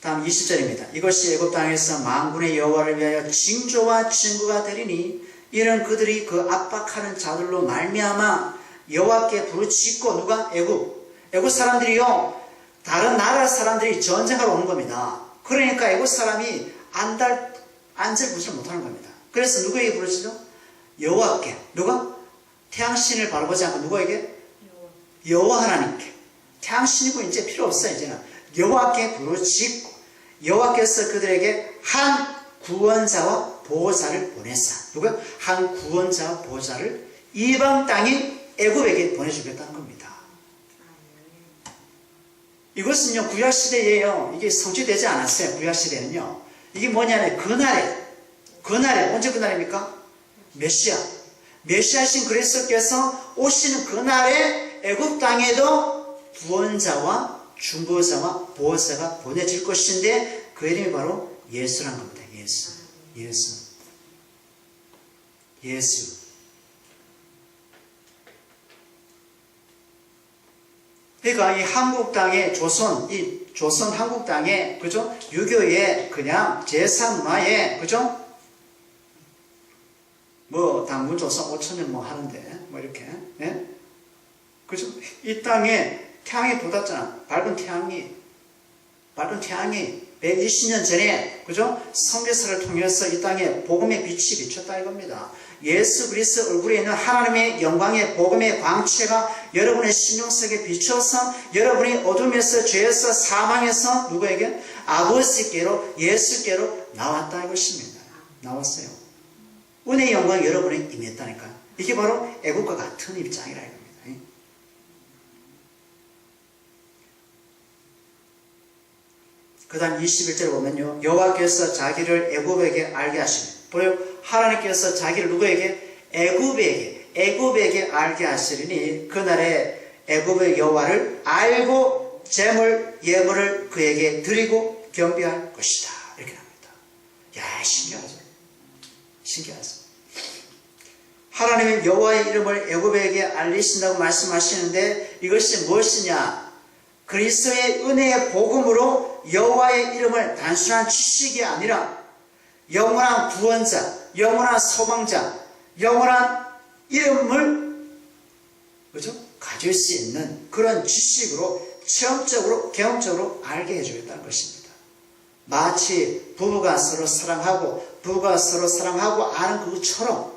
다음 20절입니다. 이것이 애굽 땅에서 만군의 여호와를 위하여 징조와 증거가 되리니 이는 그들이 그 압박하는 자들로 말미암아 여호와께 부르짖고 누가? 애굽 사람들이요 다른 나라 사람들이 전쟁하러 오는 겁니다. 그러니까 애굽 사람이 안절부절 못하는 겁니다. 그래서 누구에게 부르짖죠? 여호와께. 누가? 태양신을 바라보지 않고 누구에게? 여호와 하나님께. 태양신이고 이제 필요 없어요. 이제는 여호와께 부르짖고 여호와께서 그들에게 한 구원자와 보호자를 보냈사. 누가? 한 구원자와 보호자를 이방 땅인 애굽에게 보내주겠다는 겁니다. 이것은요 구약시대예요. 이게 성취되지 않았어요. 구약시대는요. 이게 뭐냐면 그날에 언제 그날입니까? 메시아신 그리스도께서 오시는 그날에 애굽 땅에도 구원자와 중보자와 보호자가 보내질 것인데 그 이름이 바로 예수란 겁니다. 예수. 그러니까 이 한국 땅에 조선 한국 땅에 그죠? 유교에 그냥 제사 문화에 그죠? 뭐 당군 조선 5천년 뭐 하는데 뭐 이렇게 예? 그죠? 이 땅에 태양이 돋았잖아. 밝은 태양이 120년 전에 그죠? 선교사를 통해서 이 땅에 복음의 빛이 비쳤다 이겁니다. 예수 그리스도 얼굴에 있는 하나님의 영광의 복음의 광채가 여러분의 심령 속에 비춰서 여러분이 어둠에서 죄에서 사망에서 누구에게? 아버지께로 예수께로 나왔다 이것입니다. 나왔어요. 은혜의 영광이 여러분에 임했다니까요. 이게 바로 애국과 같은 입장이라 이겁니다. 그 다음 21절에 보면요. 여호와께서 자기를 애굽에게 알게 하시니 보여 하나님께서 자기를 누구에게? 애굽에게 알게 하시리니 그날에 애굽의 여호와를 알고 재물 예물을 그에게 드리고 경배할 것이다. 이렇게 합니다. 야 신기하죠. 하나님은 여호와의 이름을 애굽에게 알리신다고 말씀하시는데 이것이 무엇이냐? 그리스도의 은혜의 복음으로 여호와의 이름을 단순한 지식이 아니라 영원한 구원자, 영원한 소망자, 영원한 이름을 그죠? 가질 수 있는 그런 지식으로 체험적으로 경험적으로 알게 해주겠다는 것입니다. 마치 부부가 서로 사랑하고 아는 그것처럼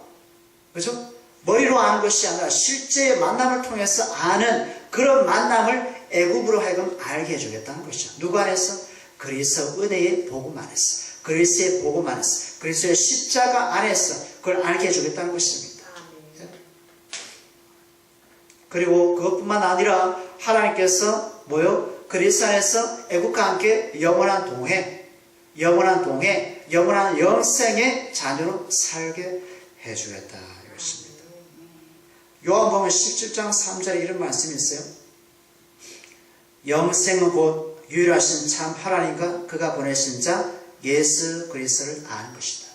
그죠? 머리로 아는 것이 아니라 실제의 만남을 통해서 아는 그런 만남을 애굽으로 하여금 알게 해주겠다는 것이죠. 누구 안에서? 그리스도 은혜의 복음 안에서, 그리스도의 복음 안에서, 그리스도의 십자가 안에서 그걸 알게 해주겠다는 것입니다. 그리고 그것뿐만 아니라 하나님께서 뭐요? 그리스도 안에서 애굽과 함께 영원한 영생의 자녀로 살게 해주겠다 이것입니다. 요한복음 17장 3절에 이런 말씀이 있어요. 영생은 곧 유일하신 참 하나님과 그가 보내신 자 예수 그리스도를 아는 것이다.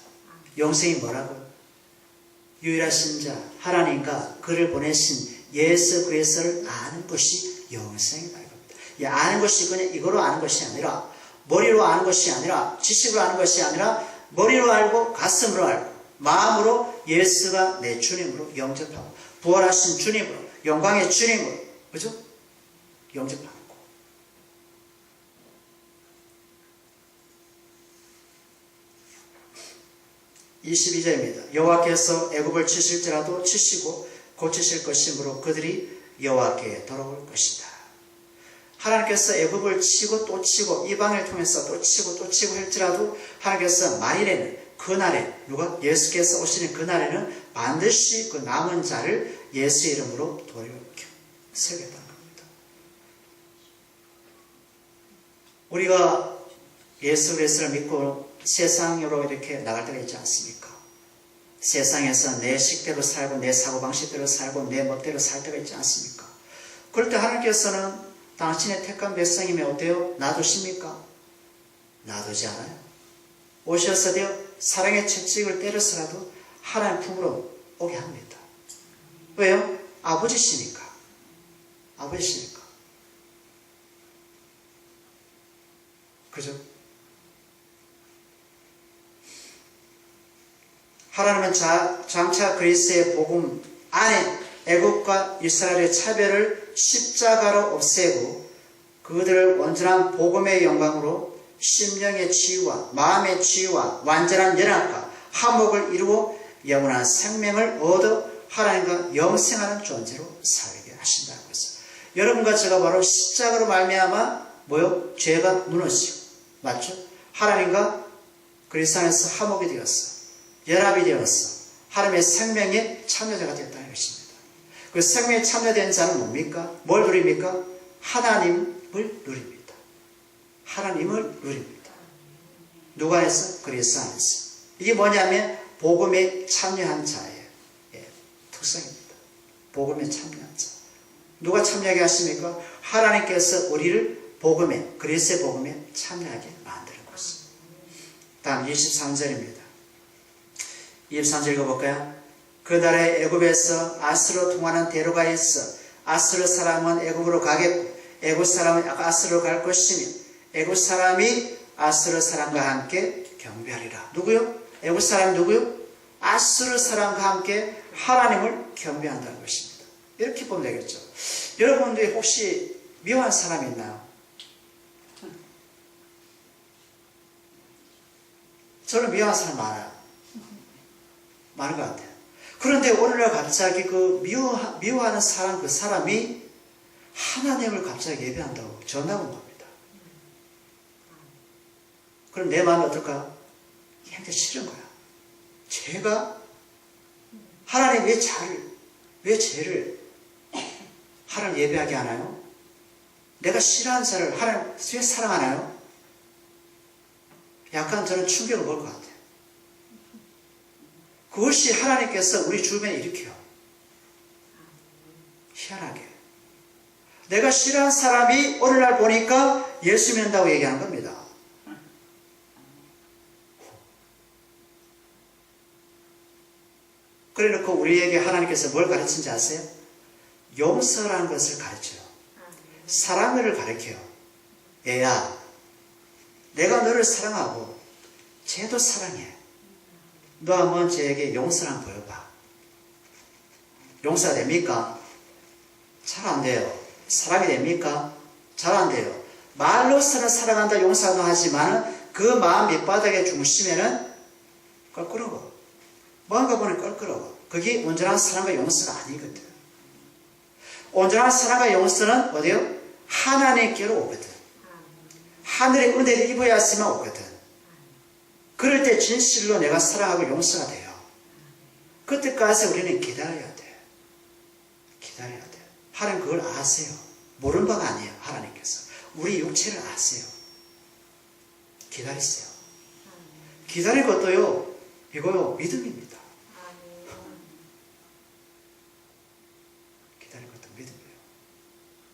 영생이 뭐라고? 유일하신 자 하나님과 그를 보내신 예수 그리스도를 아는 것이 영생이다 이겁니다. 이 아는 것이 그냥 이거로 아는 것이 아니라 머리로 아는 것이 아니라 지식으로 아는 것이 아니라 머리로 알고 가슴으로 알고 마음으로 예수가 내 주님으로 영접하고 부활하신 주님으로 영광의 주님으로 그죠? 영접하고 22절입니다. 여호와께서 애굽을 치실지라도 치시고 고치실 것이므로 그들이 여호와께 돌아올 것이다. 하나님께서 애굽을 치고 또 치고 이방을 통해서 또 치고 할지라도 하나님께서 만일에는 그날에 누가? 예수께서 오시는 그날에는 반드시 그 남은 자를 예수 이름으로 세우겠다는 겁니다. 우리가 예수 그리스도를 믿고 세상으로 이렇게 나갈 때가 있지 않습니까? 세상에서 내 식대로 살고 내 사고방식대로 살고 내 멋대로 살 때가 있지 않습니까? 그럴 때 하나님께서는 당신의 택한 백성이면 어때요? 놔두십니까? 놔두지 않아요. 오셔서도요 사랑의 채찍을 때려서라도 하나님 품으로 오게 합니다. 왜요? 아버지시니까. 그죠? 하나님은 장차 그리스도의 복음 안에 애국과 이스라엘의 차별을 십자가로 없애고 그들을 온전한 복음의 영광으로 심령의 치유와 마음의 치유와 완전한 연합과 화목을 이루고 영원한 생명을 얻어 하나님과 영생하는 존재로 살게 하신다는 것을. 여러분과 제가 바로 십자가로 말미암아 뭐요? 죄가 무너지고, 맞죠? 하나님과 그리스도 안에서 화목이 되었어. 연합이 되었어. 하나님의 생명에 참여자가 되었다는 것입니다. 그 생명에 참여된 자는 뭡니까? 뭘 누립니까? 하나님을 누립니다. 하나님을 누립니다. 누가 안에서? 그리스도 안에서. 이게 뭐냐면 복음에 참여한 자예요. 특성입니다. 복음에 참여한 자. 누가 참여하게 하십니까? 하나님께서 우리를 복음에, 그리스도의 복음에 참여하게 만드는 것입니다. 다음 23절입니다. 23절 읽어볼까요? 그날에 애굽에서 아스로 통하는 대로가 있어 아스르 사람은 애굽으로 가겠고 애굽 사람은 아스르로 갈 것이며 애굽 사람이 아스르 사람과 함께 경배하리라. 누구요? 애굽 사람이 누구요? 아스르 사람과 함께 하나님을 경배한다는 것입니다. 이렇게 보면 되겠죠. 여러분들이 혹시 미워한 사람이 있나요? 저는 미워한 사람 많아요. 많은 것 같아요. 그런데 오늘날 갑자기 그 미워하는 사람, 그 사람이 하나님을 갑자기 예배한다고 전화 온 겁니다. 그럼 내 마음이 어떨까요? 굉장히 싫은 거야. 제가 하나님 왜 죄를 하나님 예배하게 하나요? 내가 싫어하는 자를 하나님 왜 사랑하나요? 약간 저는 충격을 먹을 것 같아요. 그것이 하나님께서 우리 주변에 일으켜요. 희한하게. 내가 싫어하는 사람이 오늘날 보니까 예수 믿는다고 얘기하는 겁니다. 그래 놓고 우리에게 하나님께서 뭘 가르친지 아세요? 용서라는 것을 가르쳐요. 사랑을 가르쳐요. 얘야, 내가 너를 사랑하고 쟤도 사랑해. 너 한번 쟤에게 용서를 한번 보여봐. 용서가 됩니까? 잘 안 돼요. 사랑이 됩니까? 잘 안 돼요. 말로서는 사랑한다, 용서한다 하지만 그 마음 밑바닥의 중심에는 껄끄러워. 뭔가 보니 껄끄러워. 그게 온전한 사랑과 용서가 아니거든. 온전한 사랑과 용서는 어디요? 하나님께로 오거든. 하늘의 은혜를 입어야지만 오거든. 그럴 때 진실로 내가 사랑하고 용서가 돼요. 그때까지 우리는 기다려야 돼. 기다려야 돼. 하나님 그걸 아세요. 모르는 바가 아니에요. 하나님께서. 우리 육체를 아세요. 기다리세요. 기다릴 것도요. 이거요. 믿음입니다. 기다릴 것도 믿음이에요.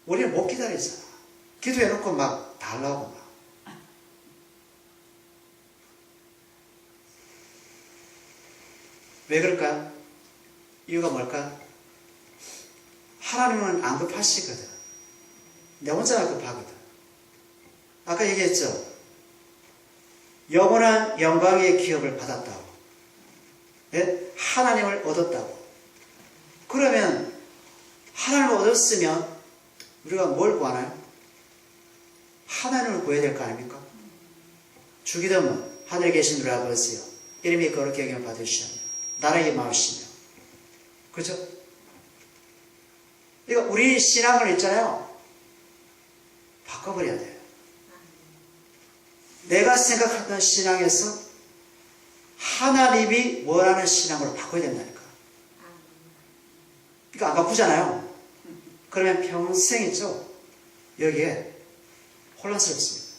우리는 못 기다리잖아. 기도해놓고 막 달라고 막. 왜 그럴까요? 이유가 뭘까? 하나님은 안 급하시거든. 내 혼자가 급하거든. 아까 얘기했죠? 영원한 영광의 기업을 받았다고. 네? 하나님을 얻었다고. 그러면 하나님을 얻었으면 우리가 뭘 구하나요? 하나님을 구해야 될 거 아닙니까? 주기도문 하늘에 계신 우리 아버지여 이름이 거룩하게 여김을 받으시오며 나라의 마으시며. 그죠? 그러니까 우리 신앙을 있잖아요. 바꿔버려야 돼요. 내가 생각하던 신앙에서 하나님이 원하는 신앙으로 바꿔야 된다니까. 그러니까 안 바꾸잖아요. 그러면 평생 있죠. 여기에 혼란스럽습니다.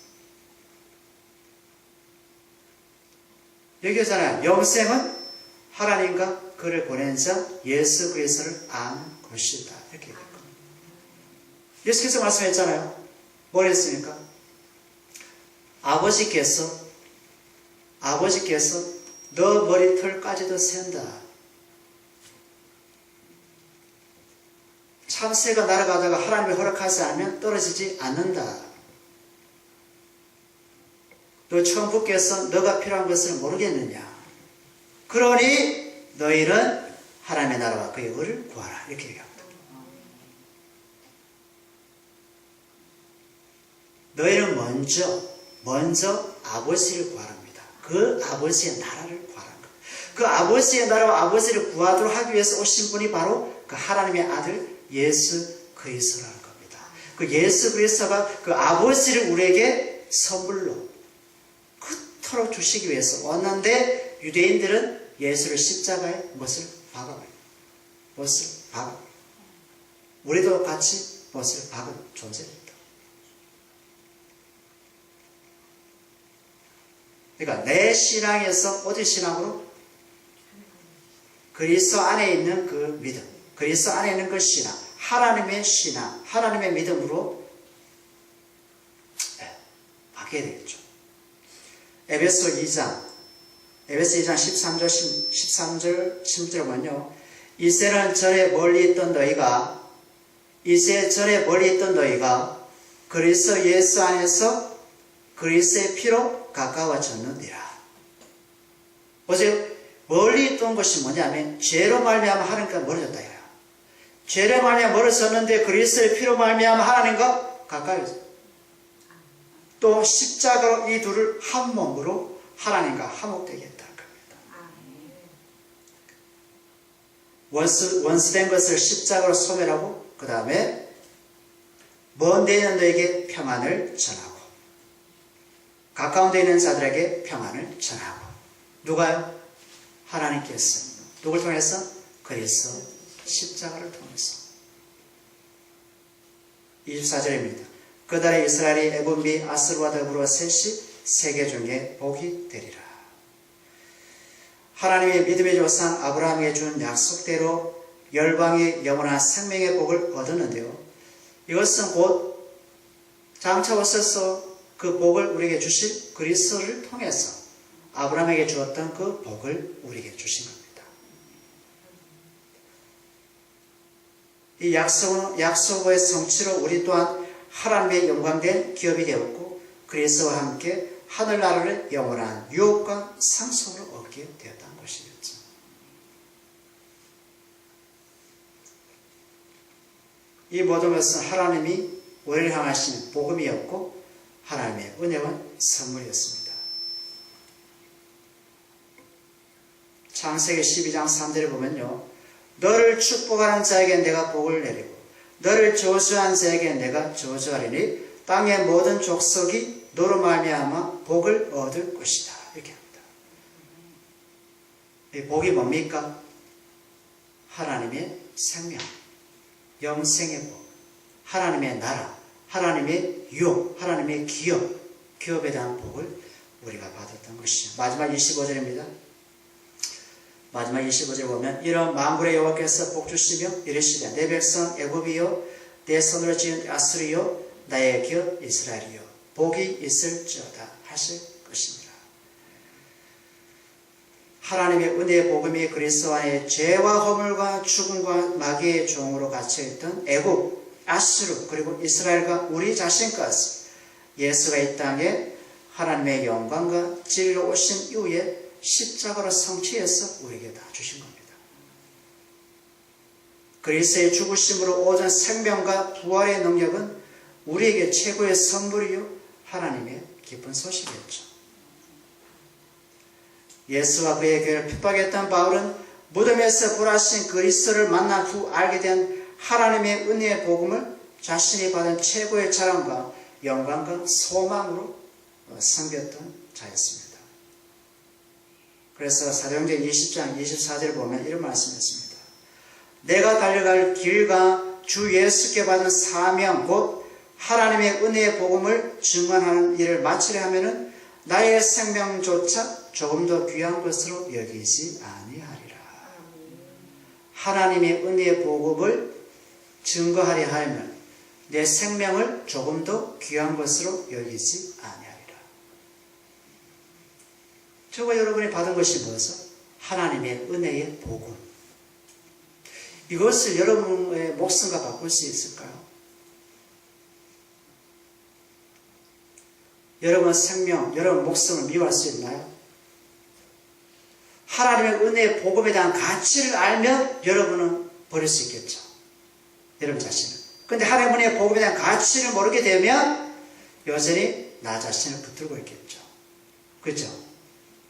여기잖아요. 영생은 하나님과 그를 보낸 자 예수 그리스도를 아는 것이다. 이렇게 얘기합니다. 예수께서 말씀했잖아요. 뭘 했습니까? 아버지께서 너 머리털까지도 센다. 참새가 날아가다가 하나님이 허락하지 않으면 떨어지지 않는다. 너 천부께서 너가 필요한 것을 모르겠느냐? 그러니 너희는 하나님의 나라와 그의 의를 구하라. 이렇게 얘기합니다. 너희는 먼저 아버지를 구하랍니다. 그 아버지의 나라를 구하라는 것. 그 아버지의 나라와 아버지를 구하도록 하기 위해서 오신 분이 바로 그 하나님의 아들 예수 그리스도라는 겁니다. 그 예수 그리스도가 그 아버지를 우리에게 선물로 그토록 주시기 위해서 왔는데 유대인들은 예수를 십자가에 못을 박아버려요. 못을 박아. 우리도 같이 못을 박은 존재입니다. 그러니까 내 신앙에서 어디 신앙으로? 그리스도 안에 있는 그 믿음, 그리스도 안에 있는 그 신앙, 하나님의 신앙, 하나님의 믿음으로 바뀌어야 되겠죠. 에베소 2장 13절 16절을 보면요. 이제 전에 멀리 있던 너희가 그리스도 예수 안에서 그리스도의 피로 가까워졌느니라. 보세요. 멀리 있던 것이 뭐냐면 죄로 말미암아 하나님과 멀어졌다 이거야. 죄로 말미암아 멀어졌는데 그리스도의 피로 말미암아 하나님과 가까워졌어요. 또 십자가로 이 둘을 한 몸으로 하나님과 화목되게 했다는 겁니다. 원수된 것을 십자가로 소멸하고 그 다음에 먼 데 있는 너에게 평안을 전하고 가까운 데 있는 자들에게 평안을 전하고. 누가요? 하나님께서. 누굴 통해서? 그리스도 십자가를 통해서. 24절입니다. 그날에 이스라엘이 애굽 및 아스르와 더불어 셋이 세계 중에 복이 되리라. 하나님의 믿음의 조상 아브라함에게 준 약속대로 열방의 영원한 생명의 복을 얻었는데요. 이것은 곧 장차 오셔서 그 복을 우리에게 주실 그리스도를 통해서 아브라함에게 주었던 그 복을 우리에게 주신 겁니다. 이 약속의 성취로 우리 또한 하나님의 영광된 기업이 되었고 그리스도와 함께 하늘나라를 영원한 유업과 상속으로 얻게 되었다는 것이었죠. 이 모든 것은 하나님이 우리를 향하신 복음이었고 하나님의 은혜와 선물이었습니다. 창세기 12장 3절에 보면요. 너를 축복하는 자에게 내가 복을 내리고 너를 저주한 자에게 내가 저주하리니 땅의 모든 족속이 너로 말미암아 복을 얻을 것이다. 이렇게 합니다. 이 복이 뭡니까? 하나님의 생명, 영생의 복, 하나님의 나라, 하나님의 유업, 하나님의 기업에 대한 복을 우리가 받았던 것이죠. 마지막 25절입니다. 마지막 25절 보면 이런 만군의 여호와께서 복 주시며 이르시되 내 백성 애굽이요 내 손으로 지은 아수리요 나의 기업 이스라엘이요 복이 있을지어다 하실 것입니다. 하나님의 은혜의 복음이 그리스도 안에 죄와 허물과 죽음과 마귀의 종으로 갇혀있던 애굽, 아수르 그리고 이스라엘과 우리 자신까지 예수가 이 땅에 하나님의 영광과 진리로 오신 이후에 십자가로 성취해서 우리에게 다 주신 겁니다. 그리스도의 죽으심으로 얻은 생명과 부활의 능력은 우리에게 최고의 선물이요 하나님의 기쁜 소식이었죠. 예수와 그의 교회를 핍박했던 바울은 무덤에서 부활하신 그리스도를 만난 후 알게 된 하나님의 은혜의 복음을 자신이 받은 최고의 자랑과 영광과 소망으로 섬겼던 자였습니다. 그래서 사도행전 20장 24절을 보면 이런 말씀이었습니다. 내가 달려갈 길과 주 예수께 받은 사명 곧 하나님의 은혜의 복음을 증언하는 일을 마치려 하면은 나의 생명조차 조금 더 귀한 것으로 여기지 아니하리라. 하나님의 은혜의 복음을 증거하려 하면 내 생명을 조금 더 귀한 것으로 여기지 아니하리라. 저와 여러분이 받은 것이 무엇이죠? 하나님의 은혜의 복음. 이것을 여러분의 목숨과 바꿀 수 있을까요? 여러분 생명, 여러분 목숨을 미워할 수 있나요? 하나님의 은혜의 복음에 대한 가치를 알면 여러분은 버릴 수 있겠죠. 여러분 자신은. 근데 하나님의 은혜의 복음에 대한 가치를 모르게 되면 여전히 나 자신을 붙들고 있겠죠. 그렇죠?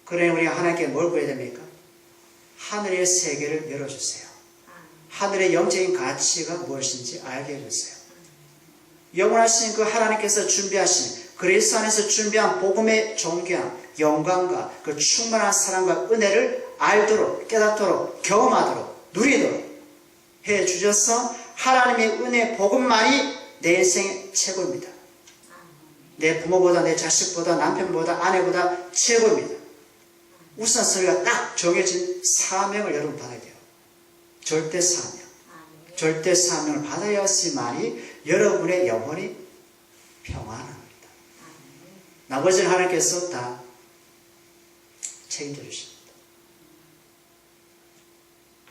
그러니 우리가 하나님께 뭘 구해야 됩니까? 하늘의 세계를 열어주세요. 하늘의 영적인 가치가 무엇인지 알게 해주세요. 영원하신 그 하나님께서 준비하신 그리스도 안에서 준비한 복음의 존귀함, 영광과 그 충만한 사랑과 은혜를 알도록, 깨닫도록, 경험하도록, 누리도록 해주셔서 하나님의 은혜, 복음만이 내 인생의 최고입니다. 내 부모보다, 내 자식보다, 남편보다, 아내보다 최고입니다. 우선순위가 딱 정해진 사명을 여러분 받아야 돼요. 절대 사명. 절대 사명을 받아야지만이 여러분의 영혼이 평안합니다. 나머지는 하나님께서 다 책임져 주십니다.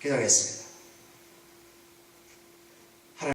기도하겠습니다.